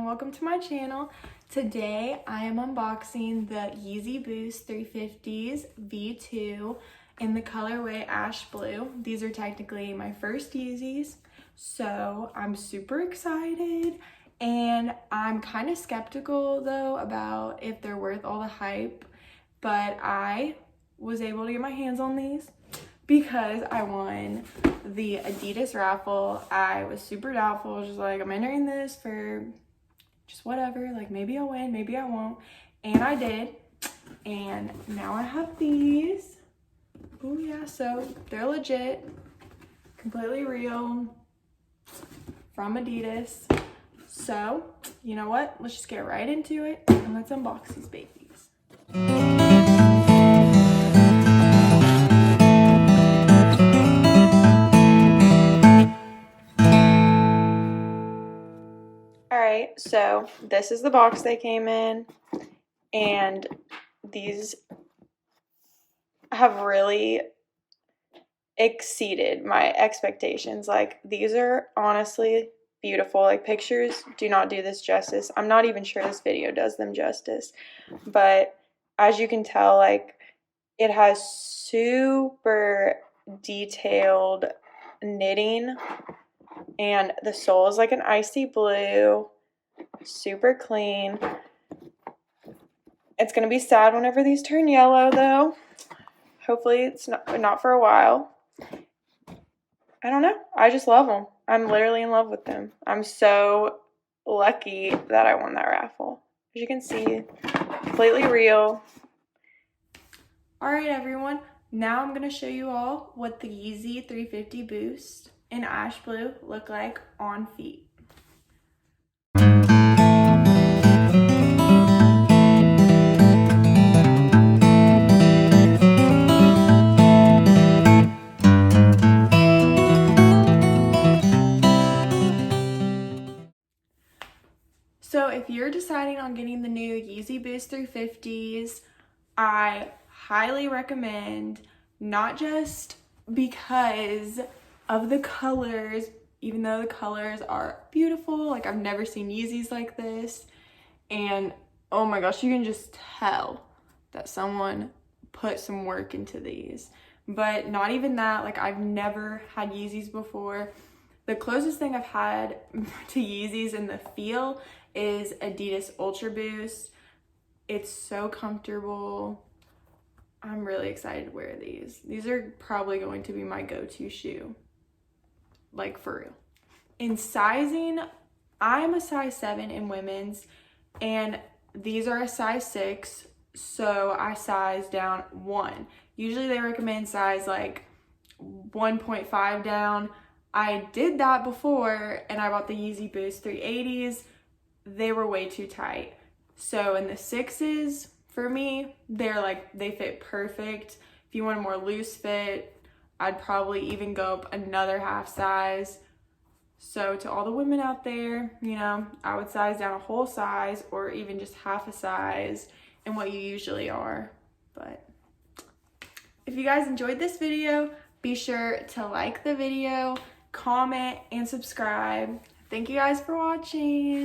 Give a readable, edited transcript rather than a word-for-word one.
welcome to my channel. Today I am unboxing the Yeezy Boost 350s V2 in the colorway ash blue. These are technically my first Yeezys, so I'm super excited, and I'm kind of skeptical though about if they're worth all the hype, but I was able to get my hands on these because I won the Adidas raffle. I was super doubtful, just like, I'm entering this for just whatever, like maybe I'll win, maybe I won't, and I did, and now I have these. Oh yeah, so they're legit, completely real, from Adidas. So you know what, let's just get right into it and let's unbox these babies. Alright, so this is the box they came in, and these have really exceeded my expectations. Like, these are honestly beautiful. Like, pictures do not do this justice. I'm not even sure this video does them justice, but as you can tell, like, it has super detailed knitting, and the sole is like an icy blue, super clean. It's gonna be sad whenever these turn yellow though. Hopefully it's not for a while. I don't know, I just love them. I'm literally in love with them. I'm so lucky that I won that raffle. As you can see, completely real. Alright everyone, now I'm gonna show you all what the Yeezy 350 Boost in ash blue look like on feet. So if you're deciding on getting the new Yeezy Boost 350s, I highly recommend, not just because of the colors, even though the colors are beautiful, like I've never seen Yeezys like this, and oh my gosh, you can just tell that someone put some work into these. But not even that, like I've never had Yeezys before. The closest thing I've had to Yeezys in the feel is Adidas Ultra Boost. It's so comfortable. I'm really excited to wear these. These are probably going to be my go-to shoe, like for real. In sizing, I'm a size 7 in women's, and these are a size 6, so I size down 1. Usually they recommend size like 1.5 down. I did that before, and I bought the Yeezy Boost 380s. They were way too tight. So in the 6s, for me, they fit perfect. If you want a more loose fit, I'd probably even go up another half size. So to all the women out there, you know, I would size down a whole size or even just half a size in what you usually are. But if you guys enjoyed this video, be sure to like the video, comment, and subscribe. Thank you guys for watching.